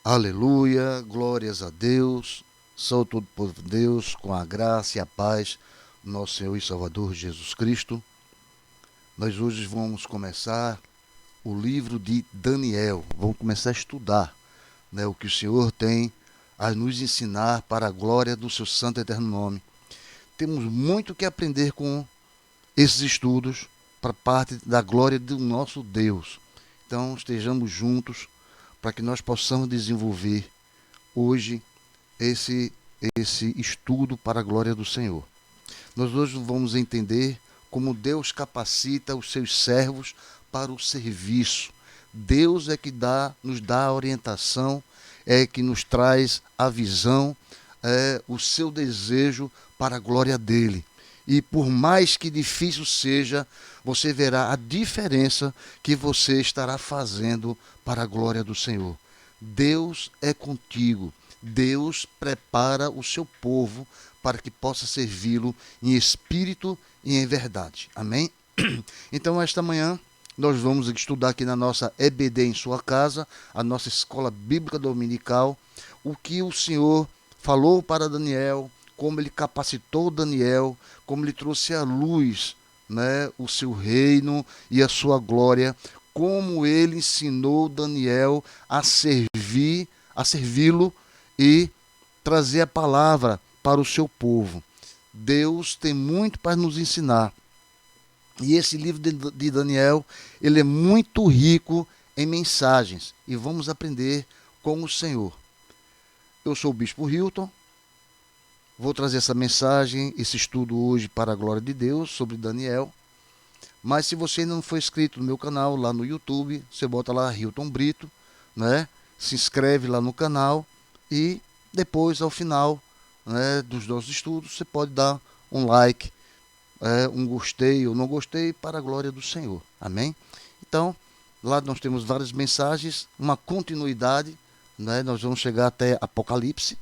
Aleluia, glórias a Deus, sou todo povo de Deus, com a graça e a paz do nosso Senhor e Salvador Jesus Cristo. Nós hoje vamos começar o livro de Daniel, vamos começar a estudar, o que o Senhor tem a nos ensinar para a glória do seu santo e eterno nome. Temos muito que aprender com esses estudos para parte da glória do nosso Deus. Então estejamos juntos para que nós possamos desenvolver hoje esse estudo para a glória do Senhor. Nós hoje vamos entender como Deus capacita os seus servos para o serviço. Deus é que nos dá a orientação, é que nos traz a visão, o seu desejo para a glória dele. E por mais que difícil seja, você verá a diferença que você estará fazendo para a glória do Senhor. Deus é contigo. Deus prepara o seu povo para que possa servi-lo em espírito e em verdade. Amém? Então, esta manhã, nós vamos estudar aqui na nossa EBD em sua casa, a nossa escola bíblica dominical, o que o Senhor falou para Daniel, como ele capacitou Daniel, como ele trouxe à luz, o seu reino e a sua glória, como ele ensinou Daniel a servi-lo e trazer a palavra para o seu povo. Deus tem muito para nos ensinar. E esse livro de Daniel, ele é muito rico em mensagens. E vamos aprender com o Senhor. Eu sou o Bispo Hilton. Vou trazer essa mensagem, esse estudo hoje para a glória de Deus sobre Daniel. Mas se você ainda não foi inscrito no meu canal, lá no YouTube, você bota lá Hilton Brito, se inscreve lá no canal e depois, ao final dos nossos estudos, você pode dar um like, um gostei ou não gostei para a glória do Senhor. Amém? Então, lá nós temos várias mensagens, uma continuidade, nós vamos chegar até Apocalipse,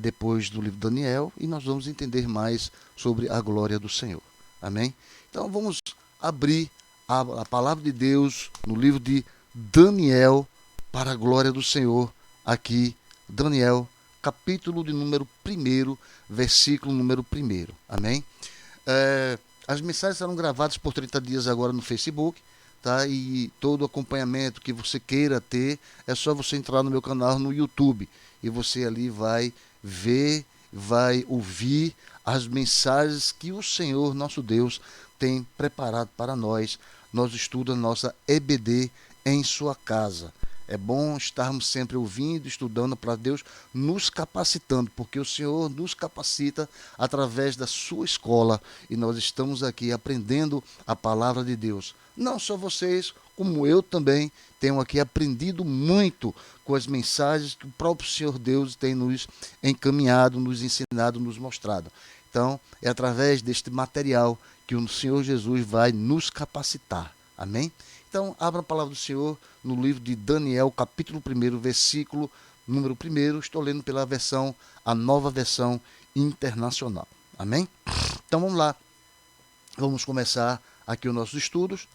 depois do livro de Daniel, e nós vamos entender mais sobre a glória do Senhor. Amém? Então vamos abrir a palavra de Deus no livro de Daniel para a glória do Senhor. Aqui, Daniel, capítulo de número 1, versículo número 1. Amém? As mensagens serão gravadas por 30 dias agora no Facebook, tá? E todo o acompanhamento que você queira ter, é só você entrar no meu canal no YouTube e você ali vai ver, vai ouvir as mensagens que o Senhor, nosso Deus, tem preparado para nós. Nós estudamos nossa EBD em sua casa. É bom estarmos sempre ouvindo, estudando para Deus, nos capacitando, porque o Senhor nos capacita através da sua escola e nós estamos aqui aprendendo a palavra de Deus. Não só vocês, como eu também tenho aqui aprendido muito com as mensagens que o próprio Senhor Deus tem nos encaminhado, nos ensinado, nos mostrado. Então, é através deste material que o Senhor Jesus vai nos capacitar. Amém? Então, abra a palavra do Senhor no livro de Daniel, capítulo 1, versículo número 1. Estou lendo pela versão, a nova versão internacional. Amém? Então, vamos lá. Vamos começar aqui os nossos estudos.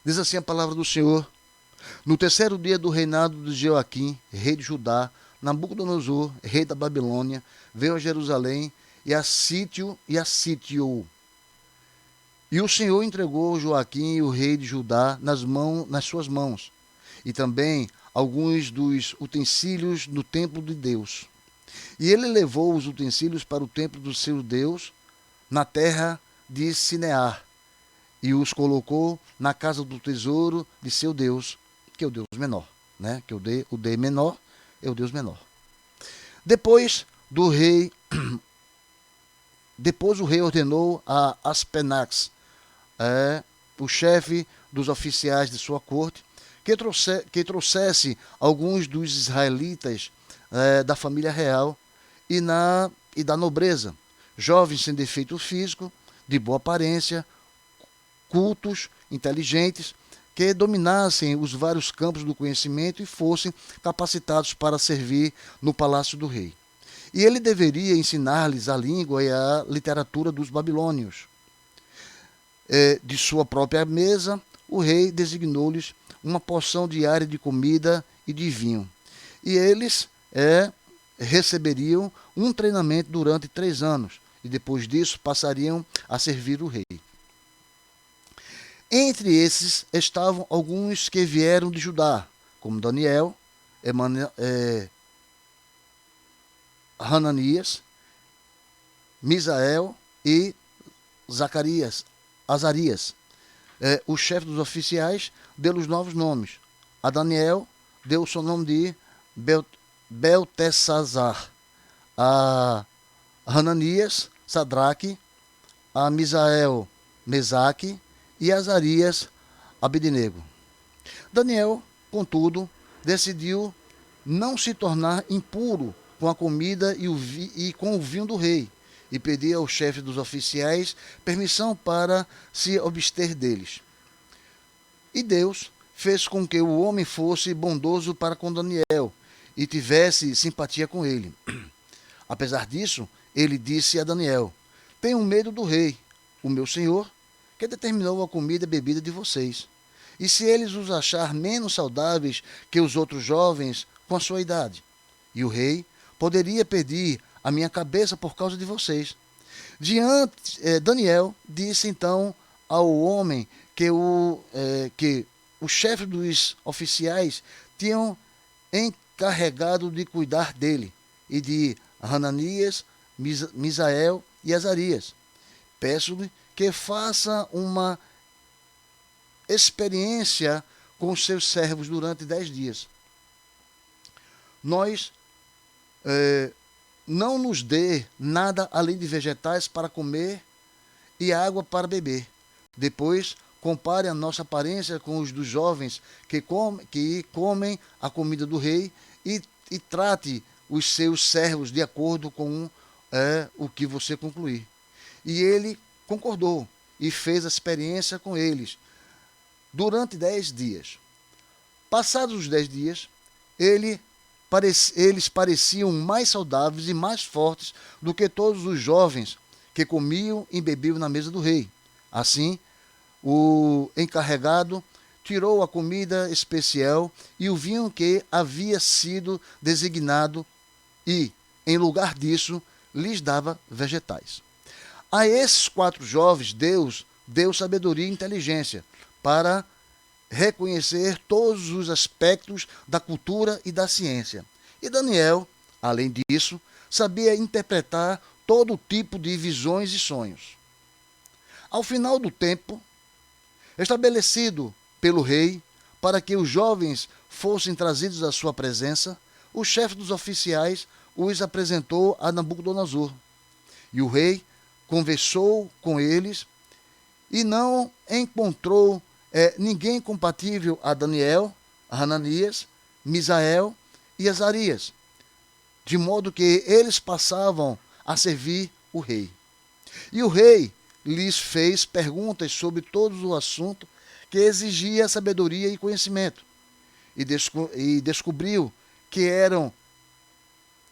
Diz assim a palavra do Senhor. No terceiro dia do reinado de Joaquim, rei de Judá, Nabucodonosor, rei da Babilônia, veio a Jerusalém e a sitiou. E o Senhor entregou Joaquim, o rei de Judá, nas suas mãos, e também alguns dos utensílios do templo de Deus. E ele levou os utensílios para o templo do seu Deus, na terra de Sinear, e os colocou na casa do tesouro de seu Deus, que é o Deus menor, que o D menor é o Deus menor. Depois o rei ordenou a Aspenax, o chefe dos oficiais de sua corte, que trouxesse alguns dos israelitas da família real e da nobreza, jovens sem defeito físico, de boa aparência, cultos, inteligentes, que dominassem os vários campos do conhecimento e fossem capacitados para servir no palácio do rei. E ele deveria ensinar-lhes a língua e a literatura dos babilônios. De sua própria mesa, o rei designou-lhes uma porção diária de comida e de vinho. E eles receberiam um treinamento durante 3 anos. E depois disso passariam a servir o rei. Entre esses estavam alguns que vieram de Judá, como Daniel, Hananias, Misael e Azarias. O chefe dos oficiais deu os novos nomes. A Daniel deu o seu nome de Beltesazar. A Hananias, Sadraque. A Misael, Mesaque. E a Azarias, Abednego. Daniel, contudo, decidiu não se tornar impuro com a comida e com o vinho do rei, e pediu ao chefe dos oficiais permissão para se abster deles. E Deus fez com que o homem fosse bondoso para com Daniel e tivesse simpatia com ele. Apesar disso, ele disse a Daniel: tenham medo do rei, o meu senhor, que determinou a comida e bebida de vocês. E se eles os achar menos saudáveis que os outros jovens com a sua idade? E o rei poderia pedir a minha cabeça por causa de vocês. Daniel disse então ao homem que o chefe dos oficiais tinham encarregado de cuidar dele, e de Hananias, Misael e Azarias: peço-lhe que faça uma experiência com os seus servos durante 10 dias. Não nos dê nada além de vegetais para comer e água para beber. Depois, compare a nossa aparência com os dos jovens que comem a comida do rei e trate os seus servos de acordo com o que você concluir. E ele concordou e fez a experiência com eles durante 10 dias. Passados os 10 dias, eles pareciam mais saudáveis e mais fortes do que todos os jovens que comiam e bebiam na mesa do rei. Assim, o encarregado tirou a comida especial e o vinho que havia sido designado e, em lugar disso, lhes dava vegetais. A esses 4 jovens, Deus deu sabedoria e inteligência para reconhecer todos os aspectos da cultura e da ciência. E Daniel, além disso, sabia interpretar todo tipo de visões e sonhos. Ao final do tempo estabelecido pelo rei para que os jovens fossem trazidos à sua presença, o chefe dos oficiais os apresentou a Nabucodonosor. E o rei conversou com eles e não encontrou ninguém compatível a Daniel, a Hananias, Misael e Azarias, de modo que eles passavam a servir o rei. E o rei lhes fez perguntas sobre todo o assunto que exigia sabedoria e conhecimento, e descobriu que eram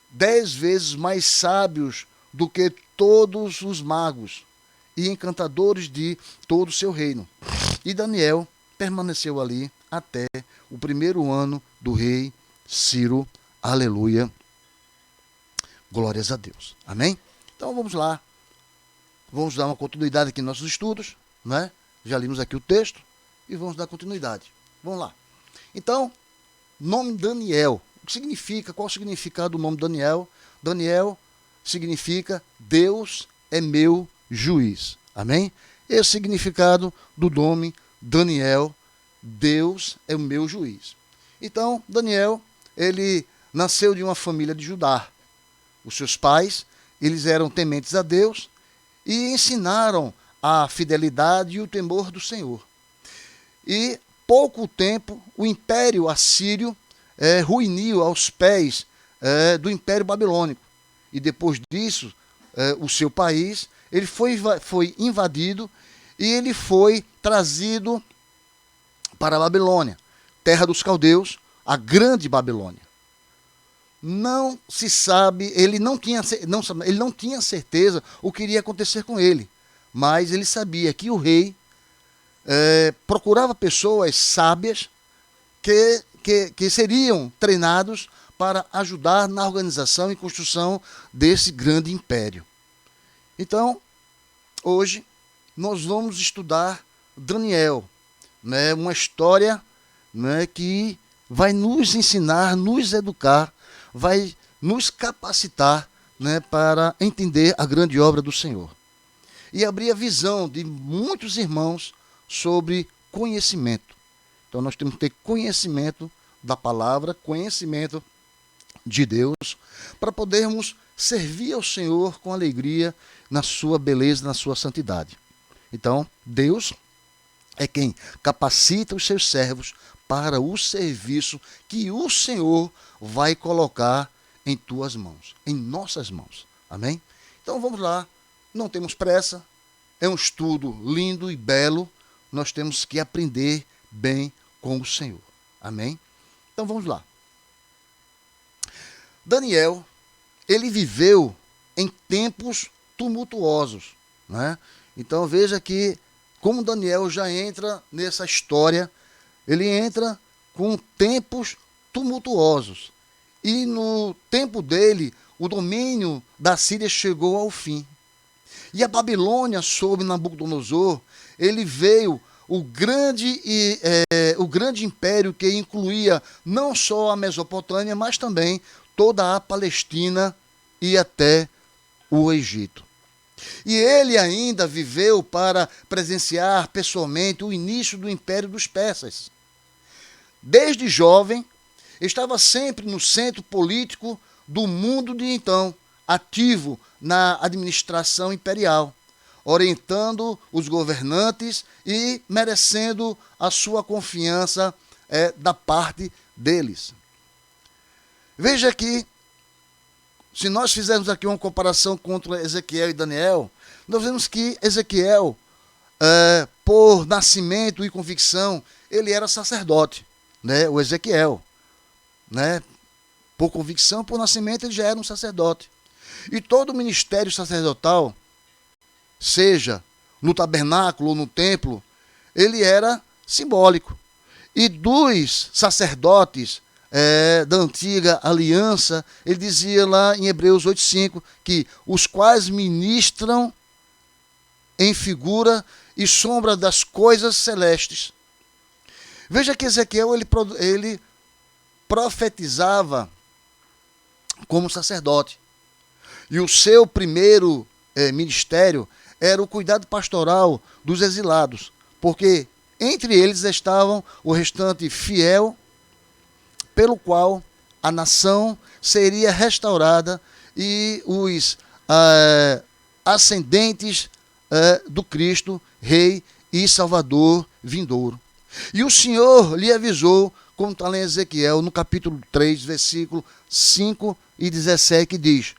10 vezes mais sábios do que todos os magos e encantadores de todo o seu reino. E Daniel permaneceu ali até o 1º ano do rei Ciro. Aleluia. Glórias a Deus. Amém? Então vamos lá. Vamos dar uma continuidade aqui nos nossos estudos, né? Já limos aqui o texto e vamos dar continuidade. Vamos lá. Então, nome Daniel. O que significa? Qual o significado do nome Daniel? Daniel significa Deus é meu juiz. Amém? Esse é o significado do nome Daniel. Deus é o meu juiz. Então, Daniel, ele nasceu de uma família de Judá. Os seus pais, eles eram tementes a Deus e ensinaram a fidelidade e o temor do Senhor. E pouco tempo, o Império Assírio ruiniu aos pés do Império Babilônico. E depois disso, o seu país ele foi invadido e ele foi trazido para a Babilônia, terra dos caldeus, a grande Babilônia. Não se sabe, ele não tinha certeza o que iria acontecer com ele, mas ele sabia que o rei procurava pessoas sábias que seriam treinados para ajudar na organização e construção desse grande império. Então, hoje, nós vamos estudar Daniel, né, uma história, né, que vai nos ensinar, nos educar, vai nos capacitar, né, para entender a grande obra do Senhor. E abrir a visão de muitos irmãos sobre conhecimento. Então nós temos que ter conhecimento da palavra, conhecimento de Deus, para podermos servir ao Senhor com alegria na sua beleza, na sua santidade. Então, Deus é quem capacita os seus servos para o serviço que o Senhor vai colocar em tuas mãos, em nossas mãos. Amém? Então vamos lá, não temos pressa, é um estudo lindo e belo, nós temos que aprender bem com o Senhor. Amém? Então vamos lá. Daniel, ele viveu em tempos tumultuosos, né? Então veja que como Daniel já entra nessa história, ele entra com tempos tumultuosos. E no tempo dele, o domínio da Síria chegou ao fim. E a Babilônia, sob Nabucodonosor, ele veio o grande império que incluía não só a Mesopotâmia, mas também toda a Palestina e até o Egito. E ele ainda viveu para presenciar pessoalmente o início do Império dos Persas. Desde jovem, estava sempre no centro político do mundo de então, ativo na administração imperial, orientando os governantes e merecendo a sua confiança da parte deles. Veja aqui, se nós fizermos aqui uma comparação contra Ezequiel e Daniel, nós vemos que Ezequiel, por nascimento e convicção, ele era sacerdote, né? O Ezequiel, né? Por convicção, por nascimento, ele já era um sacerdote. E todo o ministério sacerdotal, seja no tabernáculo ou no templo, ele era simbólico. E dos sacerdotes da antiga aliança, ele dizia lá em Hebreus 8,5, que os quais ministram em figura e sombra das coisas celestes. Veja que Ezequiel, ele profetizava como sacerdote. E o seu primeiro ministério era o cuidado pastoral dos exilados, porque entre eles estavam o restante fiel, pelo qual a nação seria restaurada e os ascendentes do Cristo, Rei e Salvador vindouro. E o Senhor lhe avisou, como está lá em Ezequiel, no capítulo 3, versículo 5 e 17, que diz: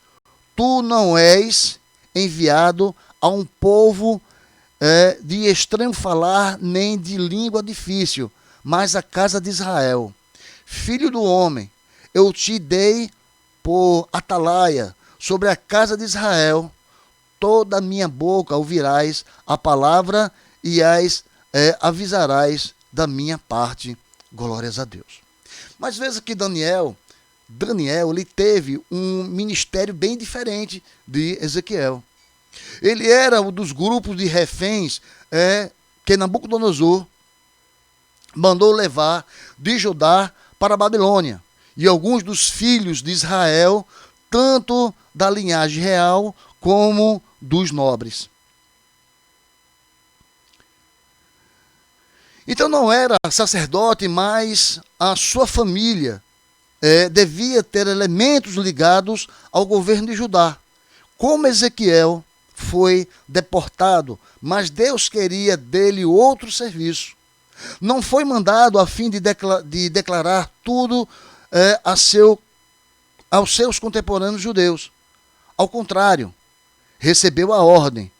Tu não és enviado a um povo de estranho falar, nem de língua difícil, mas a casa de Israel. Filho do homem, eu te dei por atalaia sobre a casa de Israel, toda a minha boca ouvirás a palavra e avisarás da minha parte. Glórias a Deus. Mas veja que Daniel ele teve um ministério bem diferente de Ezequiel. Ele era um dos grupos de reféns que Nabucodonosor mandou levar de Judá para a Babilônia. E alguns dos filhos de Israel, tanto da linhagem real como dos nobres. Então não era sacerdote, mas a sua família devia ter elementos ligados ao governo de Judá. Como Ezequiel foi deportado, mas Deus queria dele outro serviço. Não foi mandado a fim de declarar tudo aos seus contemporâneos judeus. Ao contrário, recebeu a ordem: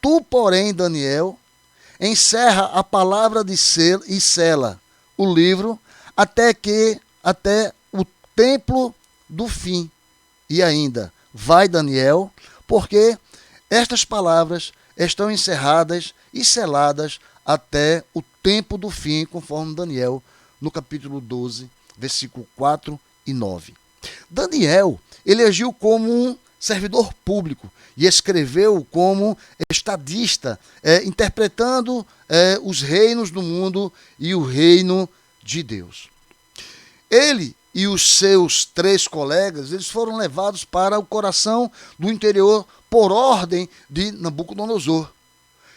tu, porém, Daniel, encerra a palavra e sela o livro até o templo do fim. E ainda, vai, Daniel, porque estas palavras estão encerradas e seladas até o tempo do fim, conforme Daniel, no capítulo 12, versículo 4 e 9. Daniel, ele agiu como um servidor público e escreveu como estadista, interpretando os reinos do mundo e o reino de Deus. Ele e os seus 3 colegas, eles foram levados para o coração do interior por ordem de Nabucodonosor.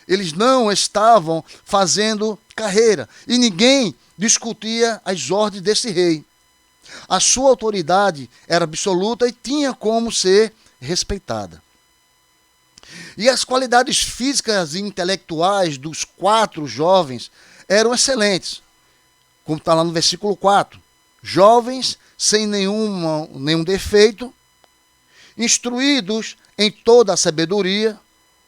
Eles não estavam fazendo carreira e ninguém discutia as ordens desse rei. A sua autoridade era absoluta e tinha como ser respeitada. E as qualidades físicas e intelectuais dos 4 jovens eram excelentes, como está lá no versículo 4. Jovens sem nenhum defeito, instruídos em toda a sabedoria,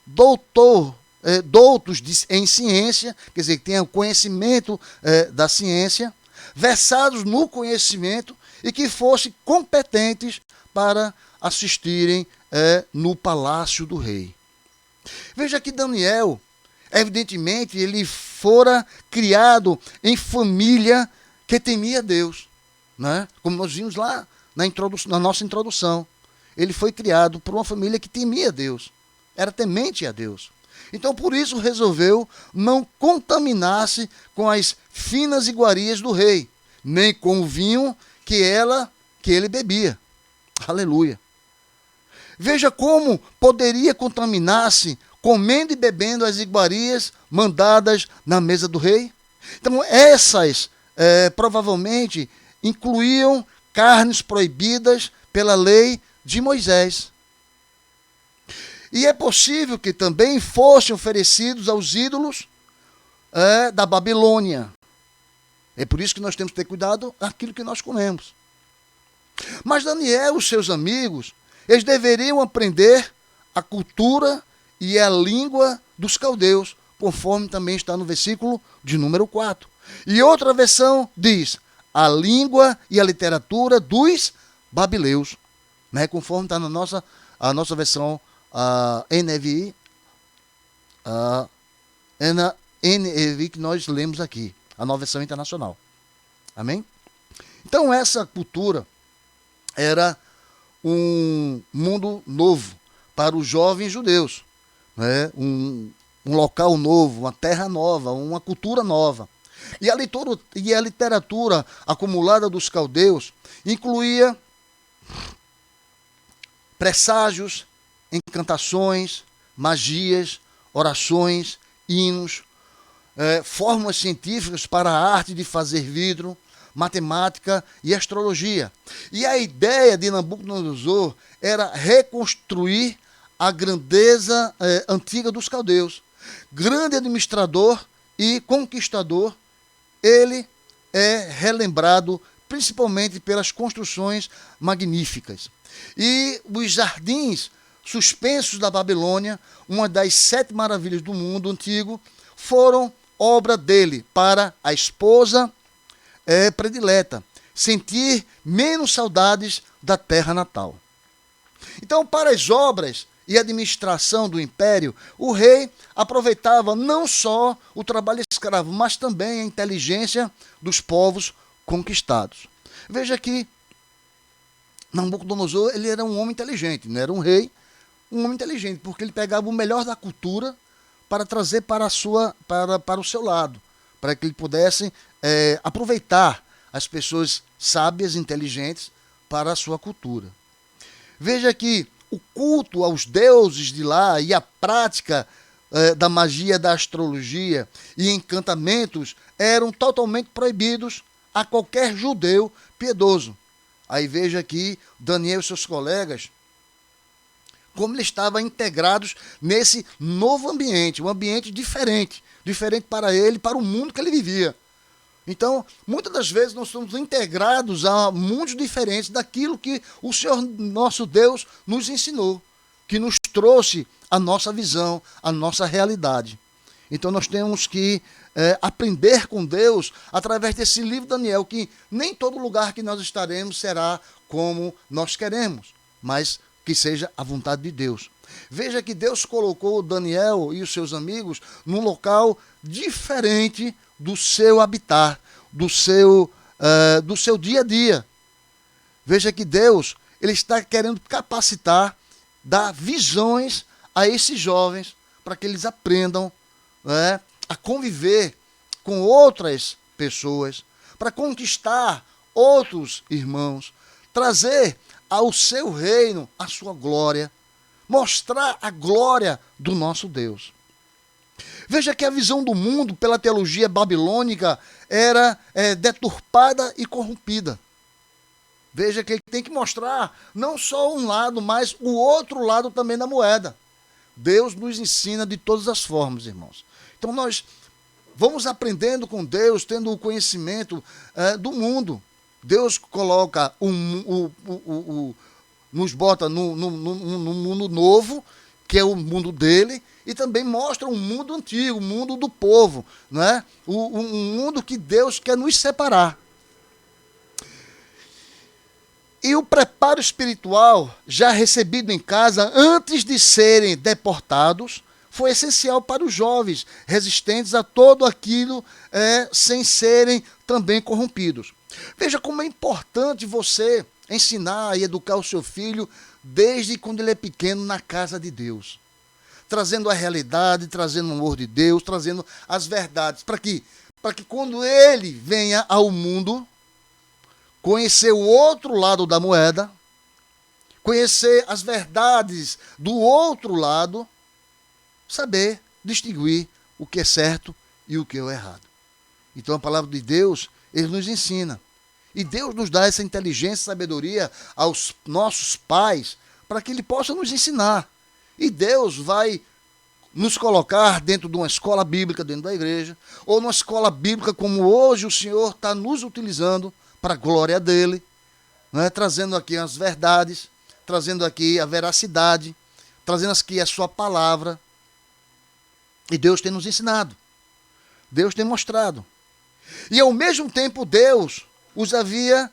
doutos em ciência, quer dizer, que tenham conhecimento da ciência, versados no conhecimento e que fossem competentes para assistirem no palácio do rei. Veja que Daniel, evidentemente, ele fora criado em família que temia Deus, né? Como nós vimos lá na nossa introdução. Ele foi criado por uma família que temia Deus, era temente a Deus. Então, por isso, resolveu não contaminar-se com as finas iguarias do rei, nem com o vinho que ele bebia. Aleluia. Veja como poderia contaminar-se comendo e bebendo as iguarias mandadas na mesa do rei. Então, essas provavelmente incluíam carnes proibidas pela lei de Moisés. E é possível que também fossem oferecidos aos ídolos da Babilônia. É por isso que nós temos que ter cuidado com aquilo que nós comemos. Mas Daniel e os seus amigos, eles deveriam aprender a cultura e a língua dos caldeus, conforme também está no versículo de número 4. E outra versão diz, a língua e a literatura dos babileus, né? Conforme está na nossa versão NVI, NVI que nós lemos aqui, a nova versão internacional. Amém? Então essa cultura era um mundo novo para os jovens judeus, né? Um local novo, uma terra nova, uma cultura nova. E a literatura acumulada dos caldeus incluía presságios, encantações, magias, orações, hinos, fórmulas científicas para a arte de fazer vidro, matemática e astrologia. E a ideia de Nabucodonosor era reconstruir a grandeza antiga dos caldeus. Grande administrador e conquistador, ele é relembrado principalmente pelas construções magníficas. E os jardins suspensos da Babilônia, uma das 7 maravilhas do mundo antigo, foram obra dele para a esposa predileta, sentir menos saudades da terra natal. Então, para as obras e administração do império, o rei aproveitava não só o trabalho escravo, mas também a inteligência dos povos conquistados. Veja que Nabucodonosor, ele era um homem inteligente, não era um rei, um homem inteligente, porque ele pegava o melhor da cultura para trazer para o seu lado, para que ele pudesse aproveitar as pessoas sábias, inteligentes, para a sua cultura. Veja que o culto aos deuses de lá e a prática da magia, da astrologia e encantamentos eram totalmente proibidos a qualquer judeu piedoso. Aí veja aqui Daniel e seus colegas, como eles estavam integrados nesse novo ambiente, um ambiente diferente para ele, para o mundo que ele vivia. Então, muitas das vezes nós somos integrados a mundos diferentes daquilo que o Senhor, nosso Deus, nos ensinou, que nos trouxe a nossa visão, a nossa realidade. Então nós temos que aprender com Deus através desse livro Daniel, que nem todo lugar que nós estaremos será como nós queremos, mas que seja a vontade de Deus. Veja que Deus colocou Daniel e os seus amigos num local diferente do seu habitat, do seu dia a dia. Veja que Deus, ele está querendo capacitar, dar visões a esses jovens para que eles aprendam, né, a conviver com outras pessoas, para conquistar outros irmãos, trazer ao seu reino a sua glória, mostrar a glória do nosso Deus. Veja que a visão do mundo pela teologia babilônica era deturpada e corrompida. Veja que ele tem que mostrar não só um lado, mas o outro lado também da moeda. Deus nos ensina de todas as formas, irmãos. Então nós vamos aprendendo com Deus, tendo o conhecimento do mundo. Deus coloca nos bota no mundo novo, que é o mundo dele, e também mostra um mundo antigo, o mundo do povo, não é? Um mundo que Deus quer nos separar. E o preparo espiritual, já recebido em casa antes de serem deportados, foi essencial para os jovens, resistentes a todo aquilo, sem serem também corrompidos. Veja como é importante você ensinar e educar o seu filho desde quando ele é pequeno na casa de Deus. Trazendo a realidade, trazendo o amor de Deus, trazendo as verdades. Para que quando ele venha ao mundo, conhecer o outro lado da moeda, conhecer as verdades do outro lado, saber distinguir o que é certo e o que é errado. Então a palavra de Deus, ele nos ensina. E Deus nos dá essa inteligência e sabedoria aos nossos pais para que ele possa nos ensinar. E Deus vai nos colocar dentro de uma escola bíblica, dentro da igreja, ou numa escola bíblica como hoje o Senhor está nos utilizando para a glória dele, né? Trazendo aqui as verdades, trazendo aqui a veracidade, trazendo aqui a sua palavra. E Deus tem nos ensinado. Deus tem mostrado. E ao mesmo tempo Deus os havia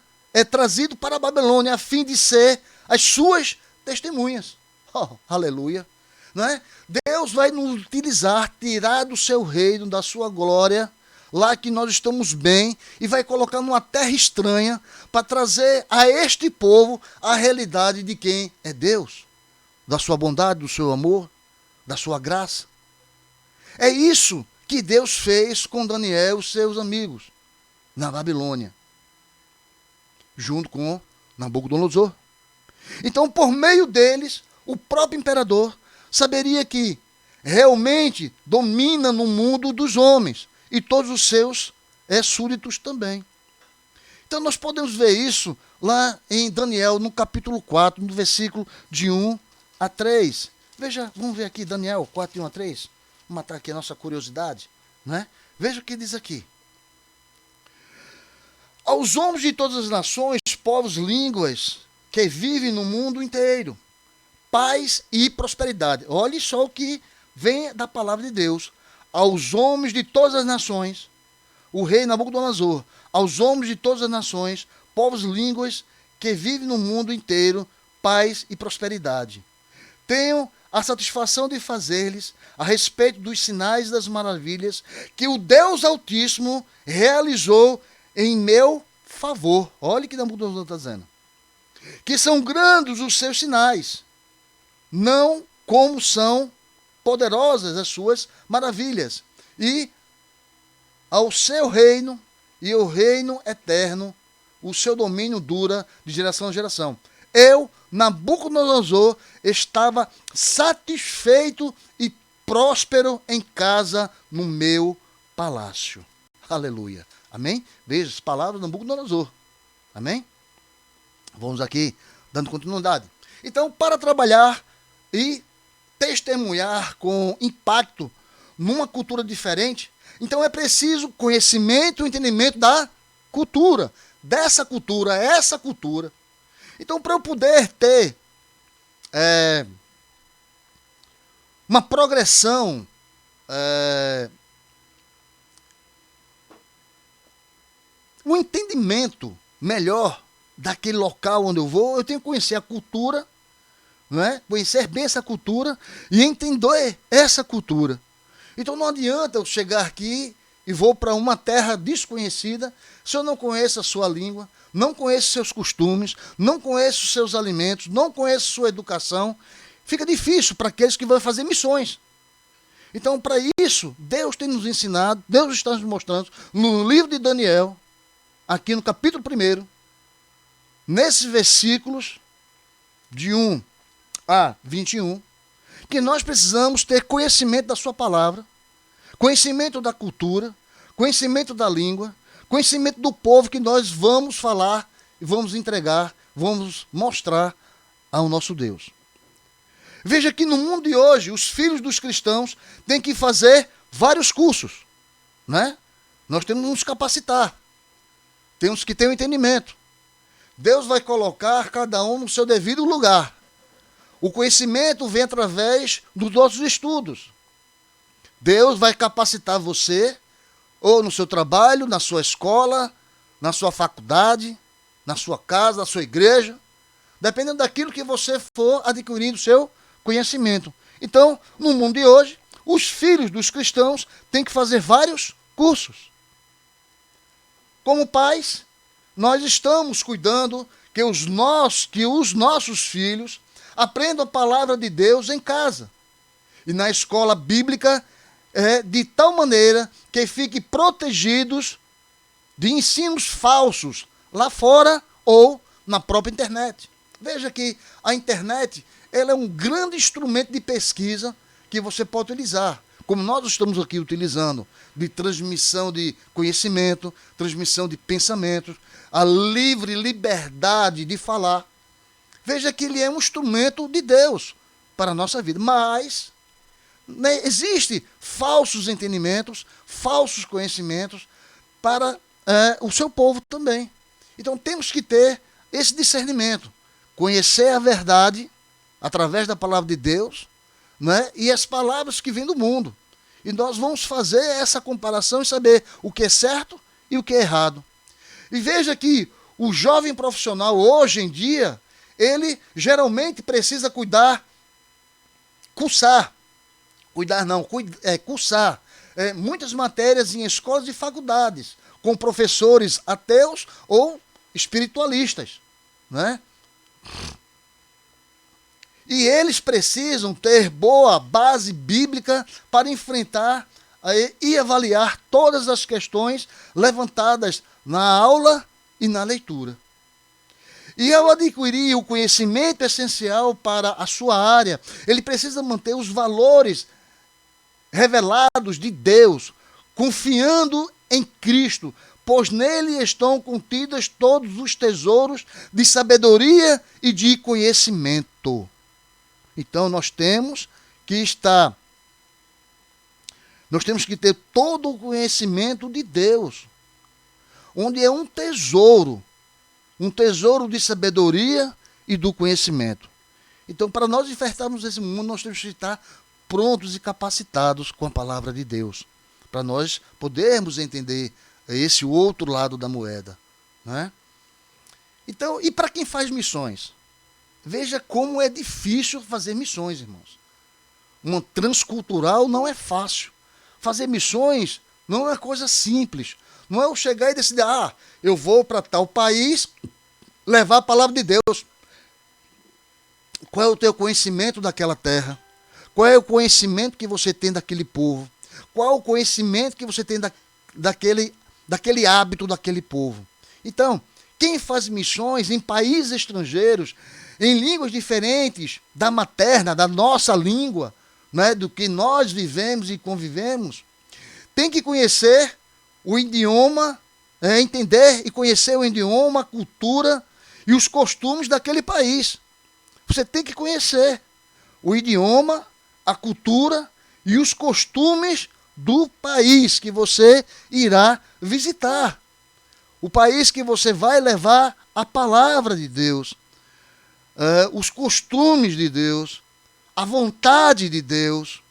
trazido para a Babilônia a fim de ser as suas testemunhas. Oh, aleluia. Não é? Deus vai nos utilizar, tirar do seu reino, da sua glória, lá que nós estamos bem, e vai colocar numa terra estranha para trazer a este povo a realidade de quem é Deus, da sua bondade, do seu amor, da sua graça. É isso que Deus fez com Daniel e os seus amigos na Babilônia, junto com Nabucodonosor. Então, por meio deles, o próprio imperador saberia que realmente domina no mundo dos homens e todos os seus súditos também. Então, nós podemos ver isso lá em Daniel, no capítulo 4, no versículo de 1 a 3. Veja, vamos ver aqui Daniel 4, de 1 a 3. Vamos matar aqui a nossa curiosidade, né? Veja o que diz aqui. Aos homens de todas as nações, povos, línguas, que vivem no mundo inteiro, paz e prosperidade. Olhe só o que vem da palavra de Deus. Aos homens de todas as nações, o rei Nabucodonosor, aos homens de todas as nações, povos, línguas, que vivem no mundo inteiro, paz e prosperidade. Tenho a satisfação de fazer-lhes a respeito dos sinais e das maravilhas que o Deus Altíssimo realizou em meu favor. Olha o que Nabucodonosor está dizendo. Que são grandes os seus sinais, não como são poderosas as suas maravilhas. E ao seu reino e o reino eterno, o seu domínio dura de geração a geração. Eu, Nabucodonosor, estava satisfeito e próspero em casa no meu palácio. Aleluia. Amém? Veja as palavras de Nabucodonosor. Amém? Vamos aqui dando continuidade. Então, para trabalhar e testemunhar com impacto numa cultura diferente, então é preciso conhecimento e entendimento da cultura, dessa cultura, essa cultura. Então, para eu poder ter uma progressão um entendimento melhor daquele local onde eu vou, eu tenho que conhecer a cultura, não é? Conhecer bem essa cultura e entender essa cultura. Então não adianta eu chegar aqui e vou para uma terra desconhecida, se eu não conheço a sua língua, não conheço seus costumes, não conheço seus alimentos, não conheço sua educação, fica difícil para aqueles que vão fazer missões. Então, para isso, Deus tem nos ensinado, Deus está nos mostrando, no livro de Daniel, aqui no capítulo 1, nesses versículos de 1 a 21, que nós precisamos ter conhecimento da sua palavra, conhecimento da cultura, conhecimento da língua, conhecimento do povo que nós vamos falar e vamos entregar, vamos mostrar ao nosso Deus. Veja que no mundo de hoje, os filhos dos cristãos têm que fazer vários cursos, né? Nós temos que nos capacitar, temos que ter um entendimento. Deus vai colocar cada um no seu devido lugar. O conhecimento vem através dos nossos estudos. Deus vai capacitar você, ou no seu trabalho, na sua escola, na sua faculdade, na sua casa, na sua igreja, dependendo daquilo que você for adquirindo o seu conhecimento. Então, no mundo de hoje, os filhos dos cristãos têm que fazer vários cursos. Como pais, nós estamos cuidando que os nossos filhos aprendam a palavra de Deus em casa. E na escola bíblica, de tal maneira que fiquem protegidos de ensinos falsos lá fora ou na própria internet. Veja que a internet ela é um grande instrumento de pesquisa que você pode utilizar, como nós estamos aqui utilizando, de transmissão de conhecimento, transmissão de pensamentos, a livre liberdade de falar. Veja que ele é um instrumento de Deus para a nossa vida, mas existem falsos entendimentos, falsos conhecimentos para o seu povo também. Então temos que ter esse discernimento, conhecer a verdade através da palavra de Deus, né, e as palavras que vêm do mundo. E nós vamos fazer essa comparação e saber o que é certo e o que é errado. E veja que o jovem profissional, hoje em dia, ele geralmente precisa cursar muitas matérias em escolas e faculdades, com professores ateus ou espiritualistas, né? E eles precisam ter boa base bíblica para enfrentar e avaliar todas as questões levantadas na aula e na leitura. E ao adquirir o conhecimento essencial para a sua área, ele precisa manter os valores revelados de Deus, confiando em Cristo, pois nele estão contidos todos os tesouros de sabedoria e de conhecimento. Então nós temos que ter todo o conhecimento de Deus, onde é um tesouro de sabedoria e do conhecimento. Então, para nós enfrentarmos esse mundo, nós temos que estar prontos e capacitados com a palavra de Deus, para nós podermos entender esse outro lado da moeda, né? Então, e para quem faz missões? Veja como é difícil fazer missões, irmãos. Uma transcultural não é fácil. Fazer missões não é coisa simples. Não é eu chegar e decidir, eu vou para tal país levar a palavra de Deus. Qual é o teu conhecimento daquela terra? Qual é o conhecimento que você tem daquele povo? Qual é o conhecimento que você tem daquele hábito daquele povo? Então, quem faz missões em países estrangeiros, em línguas diferentes da materna, da nossa língua, né, do que nós vivemos e convivemos, tem que conhecer o idioma, entender e conhecer o idioma, a cultura e os costumes daquele país. Você tem que conhecer o idioma, a cultura e os costumes do país que você irá visitar. O país que você vai levar a palavra de Deus, os costumes de Deus, a vontade de Deus,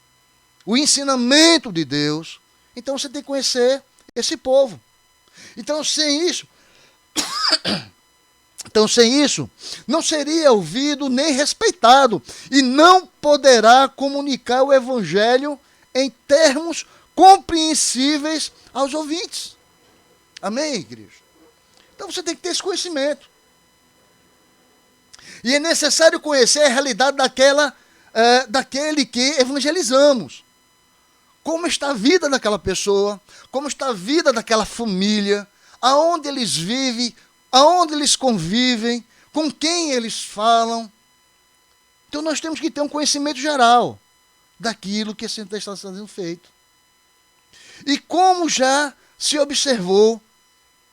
o ensinamento de Deus. Então você tem que conhecer esse povo. Então sem isso, não seria ouvido nem respeitado e não poderá comunicar o evangelho em termos compreensíveis aos ouvintes. Amém, igreja? Então você tem que ter esse conhecimento. E é necessário conhecer a realidade daquele que evangelizamos. Como está a vida daquela pessoa, como está a vida daquela família, aonde eles vivem, aonde eles convivem, com quem eles falam. Então nós temos que ter um conhecimento geral daquilo que está sendo feito. E como já se observou,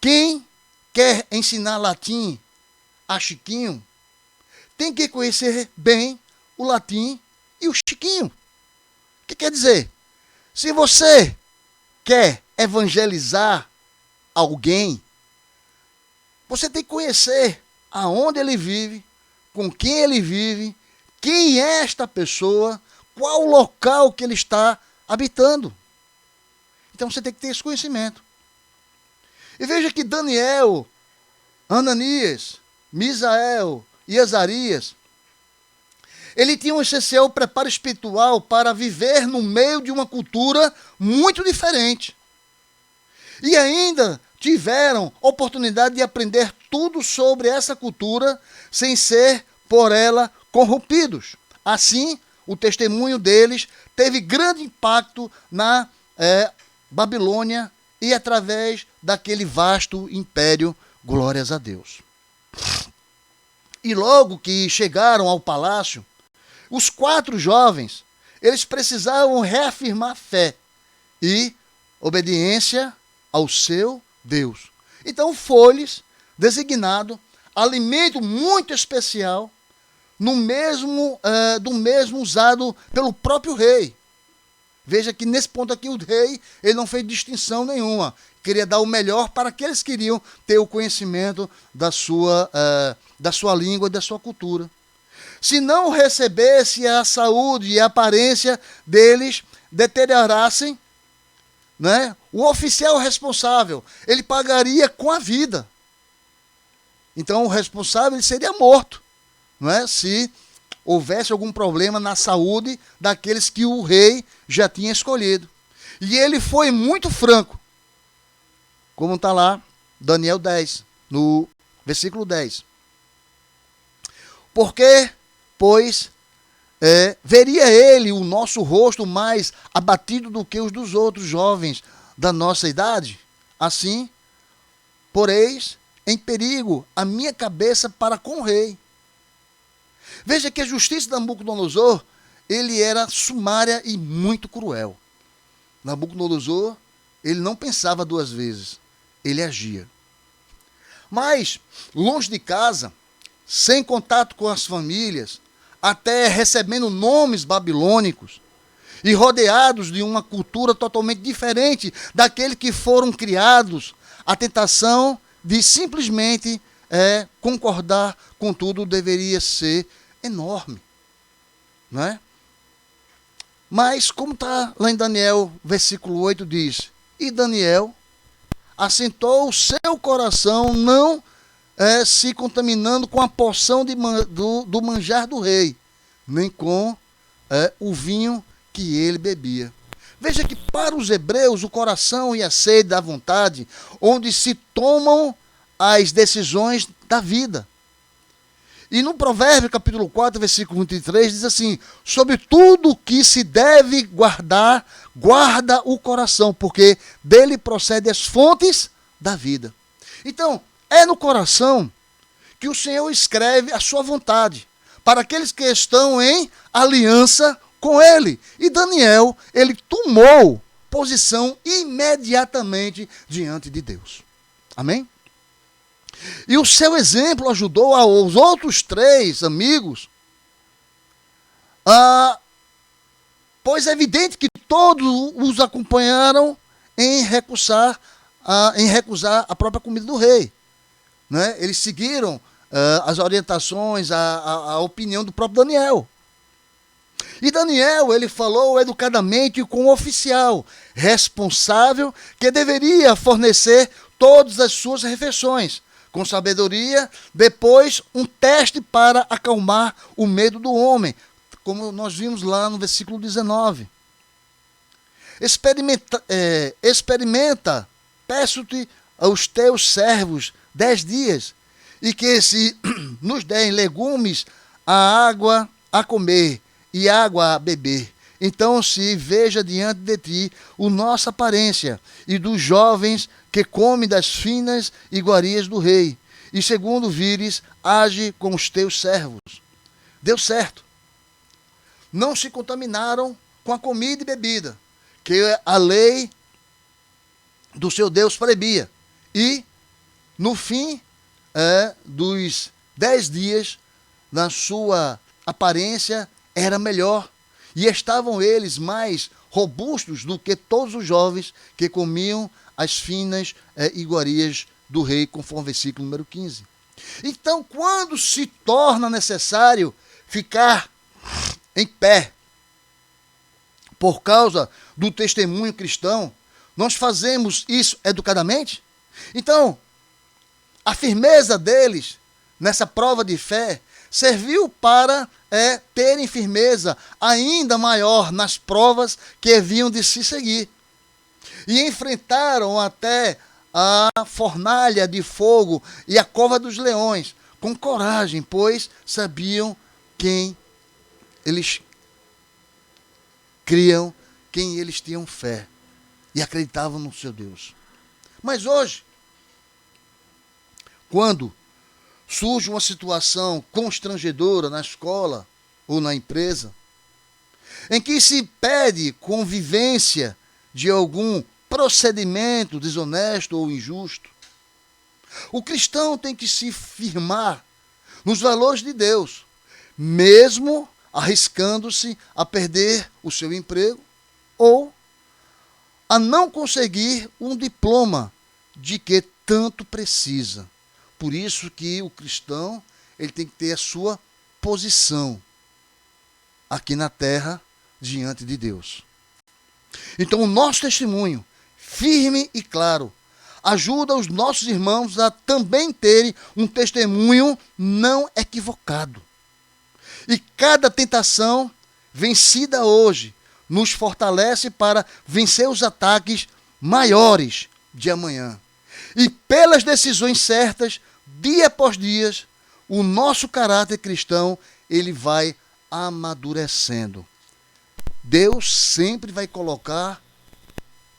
quem quer ensinar latim a Chiquinho, tem que conhecer bem o latim e o Chiquinho. O que quer dizer? Se você quer evangelizar alguém, você tem que conhecer aonde ele vive, com quem ele vive, quem é esta pessoa, qual o local que ele está habitando. Então você tem que ter esse conhecimento. E veja que Daniel, Ananias, Misael e Azarias, ele tinha um essencial preparo espiritual para viver no meio de uma cultura muito diferente. E ainda tiveram oportunidade de aprender tudo sobre essa cultura sem ser por ela corrompidos. Assim, o testemunho deles teve grande impacto na Babilônia e através daquele vasto império, glórias a Deus. E logo que chegaram ao palácio, os 4 jovens, eles precisavam reafirmar fé e obediência ao seu Deus. Então foi-lhes designado alimento muito especial do mesmo usado pelo próprio rei. Veja que nesse ponto aqui o rei ele não fez distinção nenhuma. Queria dar o melhor para aqueles que queriam ter o conhecimento da sua língua e da sua cultura. Se não recebesse a saúde e a aparência deles deteriorassem, né, o oficial responsável, ele pagaria com a vida. Então o responsável ele seria morto, não é? Se houvesse algum problema na saúde daqueles que o rei já tinha escolhido. E ele foi muito franco, como está lá, Daniel 10, no versículo 10. Porque, pois, veria ele o nosso rosto mais abatido do que os dos outros jovens da nossa idade? Assim, poreis em perigo a minha cabeça para com o rei. Veja que a justiça de Nabucodonosor, ele era sumária e muito cruel. Nabucodonosor, ele não pensava 2 vezes, ele agia. Mas, longe de casa, sem contato com as famílias, até recebendo nomes babilônicos, e rodeados de uma cultura totalmente diferente daquele que foram criados, a tentação de simplesmente concordar com tudo deveria ser enorme, não é? Mas, como está lá em Daniel, versículo 8, diz, e Daniel assentou o seu coração, não se contaminando com a porção do manjar do rei, nem com o vinho que ele bebia. Veja que para os hebreus o coração e a sede da vontade, onde se tomam as decisões da vida. E no Provérbio, capítulo 4, versículo 23, diz assim, sobre tudo que se deve guardar, guarda o coração, porque dele procedem as fontes da vida. Então, é no coração que o Senhor escreve a sua vontade, para aqueles que estão em aliança com ele. E Daniel, ele tomou posição imediatamente diante de Deus. Amém? E o seu exemplo ajudou aos outros 3 amigos, pois é evidente que todos os acompanharam em recusar a própria comida do rei. Né? Eles seguiram as orientações, a opinião do próprio Daniel. E Daniel, ele falou educadamente com o oficial responsável que deveria fornecer todas as suas refeições, com sabedoria, depois um teste para acalmar o medo do homem, como nós vimos lá no versículo 19. experimenta, peço-te aos teus servos 10 dias, e que se nos deem legumes, a água a comer e água a beber. Então se veja diante de ti a nossa aparência, e dos jovens que comem das finas iguarias do rei. E segundo vires, age com os teus servos. Deu certo. Não se contaminaram com a comida e bebida que a lei do seu Deus proibia. E, no fim dos 10 dias, na sua aparência, era melhor. E estavam eles mais robustos do que todos os jovens que comiam as finas iguarias do rei, conforme o versículo número 15. Então, quando se torna necessário ficar em pé, por causa do testemunho cristão, nós fazemos isso educadamente? Então, a firmeza deles nessa prova de fé serviu para terem firmeza ainda maior nas provas que haviam de se seguir. E enfrentaram até a fornalha de fogo e a cova dos leões com coragem, pois sabiam quem eles criam, quem eles tinham fé e acreditavam no seu Deus. Mas hoje, quando surge uma situação constrangedora na escola ou na empresa, em que se pede convivência de algum procedimento desonesto ou injusto, o cristão tem que se firmar nos valores de Deus, mesmo arriscando-se a perder o seu emprego ou a não conseguir um diploma de que tanto precisa. Por isso que o cristão ele tem que ter a sua posição aqui na terra diante de Deus. Então o nosso testemunho, firme e claro, ajuda os nossos irmãos a também terem um testemunho não equivocado. E cada tentação vencida hoje nos fortalece para vencer os ataques maiores de amanhã. E pelas decisões certas, dia após dia, o nosso caráter cristão ele vai amadurecendo. Deus sempre vai colocar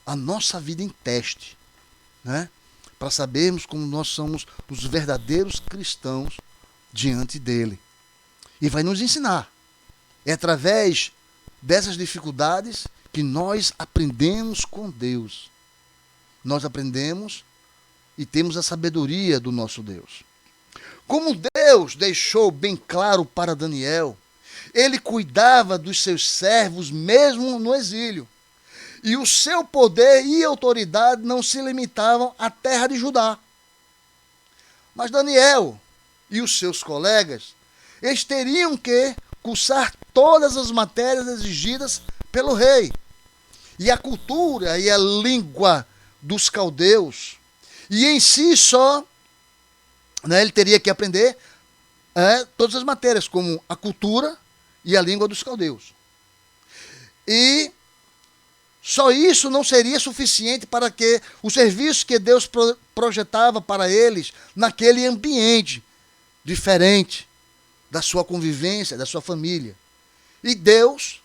a nossa vida em teste, né? Para sabermos como nós somos os verdadeiros cristãos diante dele. E vai nos ensinar. É através dessas dificuldades que nós aprendemos com Deus. Nós aprendemos e temos a sabedoria do nosso Deus. Como Deus deixou bem claro para Daniel, ele cuidava dos seus servos mesmo no exílio. E o seu poder e autoridade não se limitavam à terra de Judá. Mas Daniel e os seus colegas, eles teriam que cursar todas as matérias exigidas pelo rei. E a cultura e a língua dos caldeus. E em si só, ele teria que aprender todas as matérias, como a cultura e a língua dos caldeus. E só isso não seria suficiente para que o serviço que Deus projetava para eles naquele ambiente diferente da sua convivência, da sua família. E Deus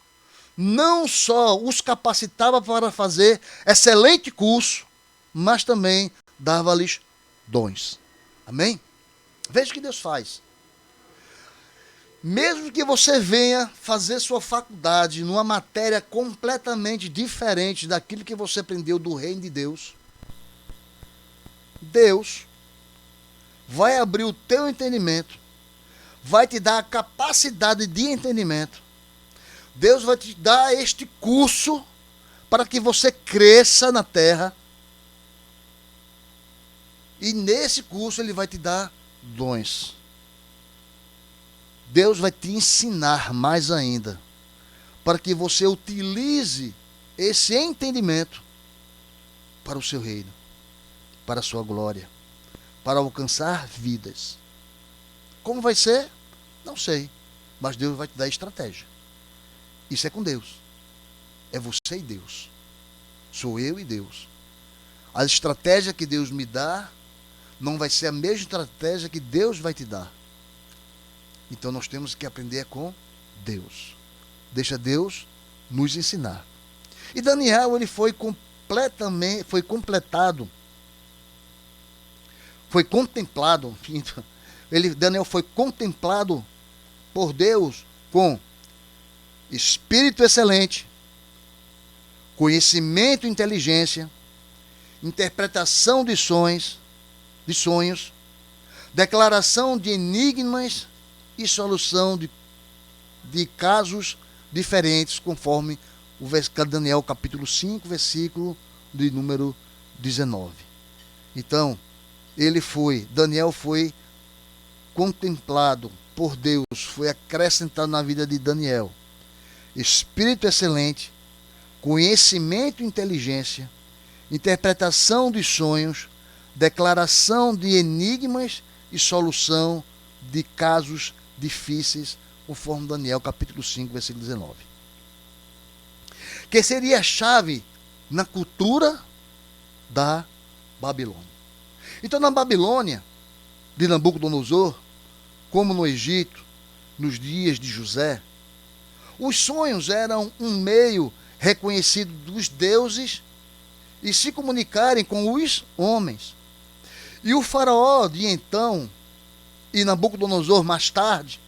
não só os capacitava para fazer excelente curso, mas também dava-lhes dons. Amém? Veja o que Deus faz. Mesmo que você venha fazer sua faculdade numa matéria completamente diferente daquilo que você aprendeu do reino de Deus, Deus vai abrir o teu entendimento, vai te dar a capacidade de entendimento. Deus vai te dar este curso para que você cresça na terra. E nesse curso ele vai te dar dons. Deus vai te ensinar mais ainda, para que você utilize esse entendimento para o seu reino, para a sua glória, para alcançar vidas. Como vai ser? Não sei, mas Deus vai te dar estratégia. Isso é com Deus. É você e Deus. Sou eu e Deus. A estratégia que Deus me dá não vai ser a mesma estratégia que Deus vai te dar. Então nós temos que aprender com Deus. Deixa Deus nos ensinar. E Daniel, ele foi contemplado. Daniel foi contemplado por Deus com espírito excelente, conhecimento e inteligência, interpretação de sonhos, declaração de enigmas e solução de casos diferentes, conforme o Daniel capítulo 5, versículo de número 19. Então, Daniel foi contemplado por Deus, foi acrescentado na vida de Daniel espírito excelente, conhecimento e inteligência, interpretação de sonhos, declaração de enigmas e solução de casos difíceis, conforme Daniel capítulo 5, versículo 19. Que seria a chave na cultura da Babilônia. Então, na Babilônia, de Nabucodonosor, como no Egito, nos dias de José, os sonhos eram um meio reconhecido dos deuses e se comunicarem com os homens. E o faraó de então e Nabucodonosor mais tarde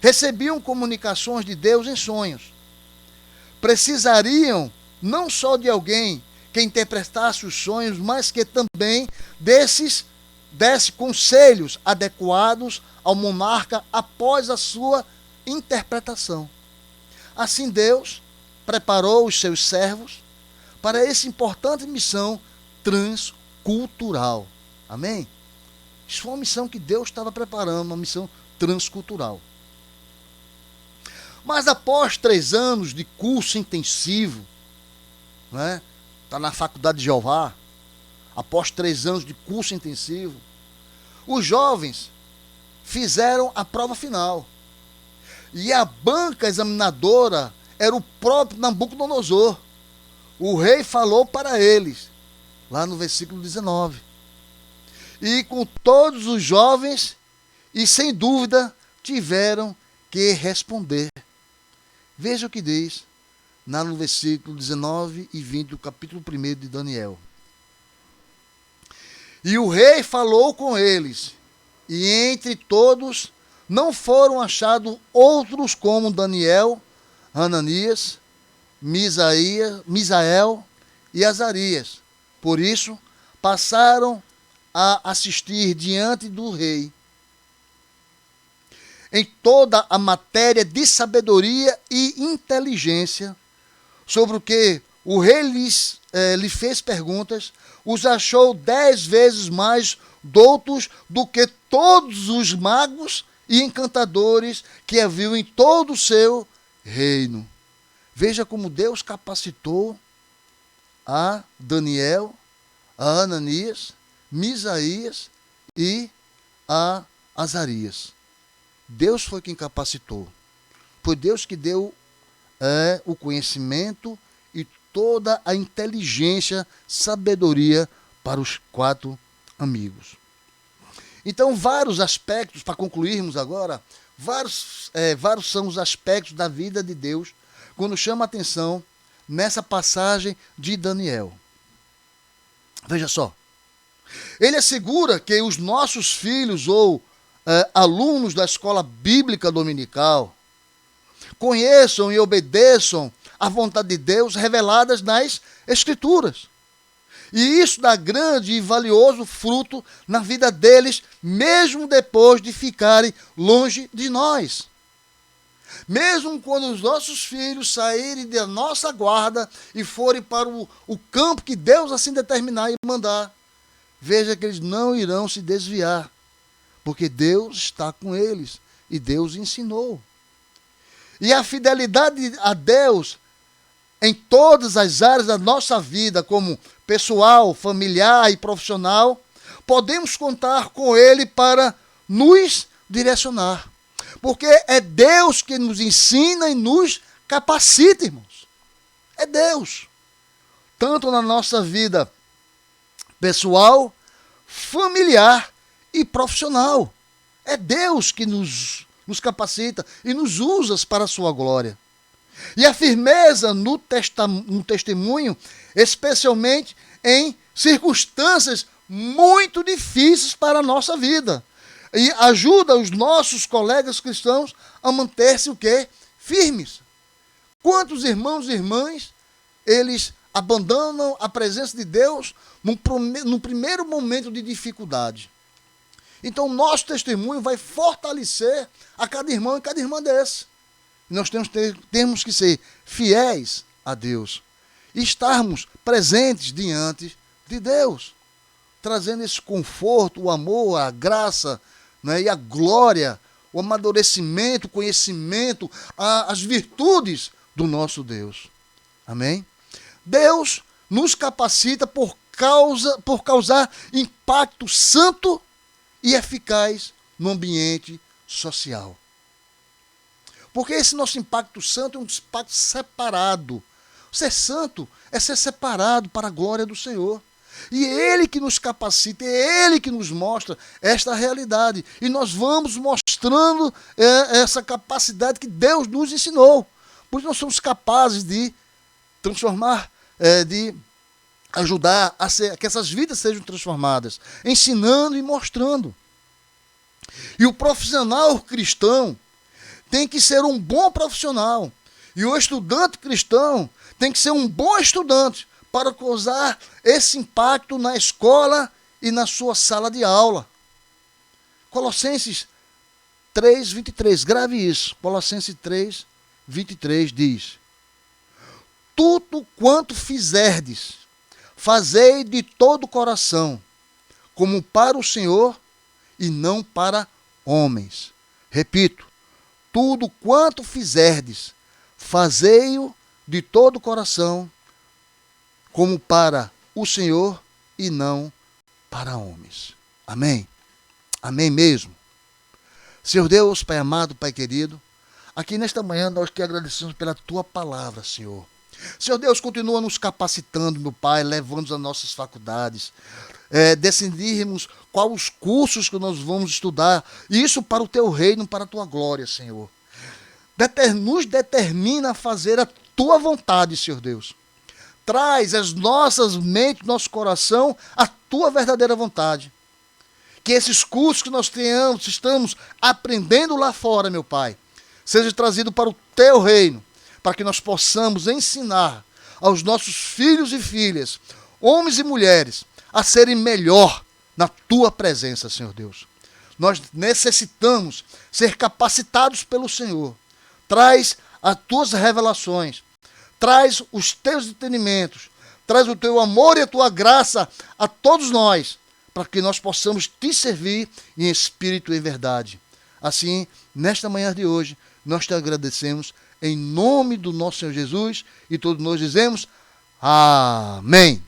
recebiam comunicações de Deus em sonhos. Precisariam não só de alguém que interpretasse os sonhos, mas que também desse conselhos adequados ao monarca após a sua interpretação. Assim Deus preparou os seus servos para essa importante missão transcultural. Amém? Isso foi uma missão que Deus estava preparando, uma missão transcultural. Mas após 3 anos de curso intensivo, está na faculdade de Jeová, após 3 anos de curso intensivo, os jovens fizeram a prova final. E a banca examinadora era o próprio Nabucodonosor. O rei falou para eles, lá no versículo 19. E com todos os jovens, e sem dúvida, tiveram que responder. Veja o que diz lá no versículo 19 e 20 do capítulo 1 de Daniel. E o rei falou com eles, e entre todos não foram achados outros como Daniel, Hananias, Misael e Azarias. Por isso, passaram a assistir diante do rei em toda a matéria de sabedoria e inteligência, sobre o que o rei lhe fez perguntas, os achou 10 vezes mais doutos do que todos os magos e encantadores que haviam em todo o seu reino. Veja como Deus capacitou a Daniel, a Hananias, Misaías e a Azarias. Deus foi quem capacitou. Foi Deus que deu o conhecimento e toda a inteligência, sabedoria para os 4 amigos. Então, vários aspectos, para concluirmos agora, vários são os aspectos da vida de Deus quando chama a atenção nessa passagem de Daniel. Veja só. Ele assegura que os nossos filhos ou alunos da escola bíblica dominical conheçam e obedeçam à vontade de Deus reveladas nas Escrituras. E isso dá grande e valioso fruto na vida deles, mesmo depois de ficarem longe de nós. Mesmo quando os nossos filhos saírem da nossa guarda e forem para o campo que Deus assim determinar e mandar, veja que eles não irão se desviar, porque Deus está com eles e Deus ensinou. E a fidelidade a Deus em todas as áreas da nossa vida, como pessoal, familiar e profissional, podemos contar com Ele para nos direcionar. Porque é Deus que nos ensina e nos capacita, irmãos. É Deus. tanto na nossa vida pessoal, familiar e profissional. É Deus que nos capacita e nos usa para a sua glória. E a firmeza no testemunho, especialmente em circunstâncias muito difíceis para a nossa vida. E ajuda os nossos colegas cristãos a manter-se o quê? Firmes. Quantos irmãos e irmãs, eles abandonam a presença de Deus no primeiro momento de dificuldade. Então, nosso testemunho vai fortalecer a cada irmão e cada irmã desse. Nós temos que ser fiéis a Deus e estarmos presentes diante de Deus, trazendo esse conforto, o amor, a graça, né, e a glória, o amadurecimento, o conhecimento, as virtudes do nosso Deus. Amém? Deus nos capacita por causar impacto santo e eficaz no ambiente social. Porque esse nosso impacto santo é um impacto separado. Ser santo é ser separado para a glória do Senhor. E é Ele que nos capacita, é Ele que nos mostra esta realidade. E nós vamos mostrando essa capacidade que Deus nos ensinou. Por isso nós somos capazes de transformar, de ajudar a que essas vidas sejam transformadas, ensinando e mostrando. E o profissional cristão tem que ser um bom profissional. E o estudante cristão tem que ser um bom estudante para causar esse impacto na escola e na sua sala de aula. Colossenses 3:23, grave isso. Colossenses 3:23 diz: tudo quanto fizerdes, fazei de todo o coração, como para o Senhor e não para homens. Repito, tudo quanto fizerdes, fazei-o de todo o coração, como para o Senhor e não para homens. Amém? Amém mesmo? Senhor Deus, Pai amado, Pai querido, aqui nesta manhã nós te agradecemos pela Tua palavra, Senhor. Senhor Deus, continua nos capacitando, meu Pai, levando-nos às nossas faculdades, decidirmos quais os cursos que nós vamos estudar, isso para o Teu reino, para a Tua glória, Senhor. Nos determina a fazer a Tua vontade, Senhor Deus. Traz as nossas mentes, nosso coração, a Tua verdadeira vontade. Que esses cursos que nós estamos aprendendo lá fora, meu Pai, seja trazido para o Teu reino, para que nós possamos ensinar aos nossos filhos e filhas, homens e mulheres, a serem melhor na Tua presença, Senhor Deus. Nós necessitamos ser capacitados pelo Senhor. Traz as Tuas revelações, traz os Teus entendimentos, traz o Teu amor e a Tua graça a todos nós, para que nós possamos Te servir em espírito e em verdade. Assim, nesta manhã de hoje, nós Te agradecemos em nome do nosso Senhor Jesus, e todos nós dizemos amém.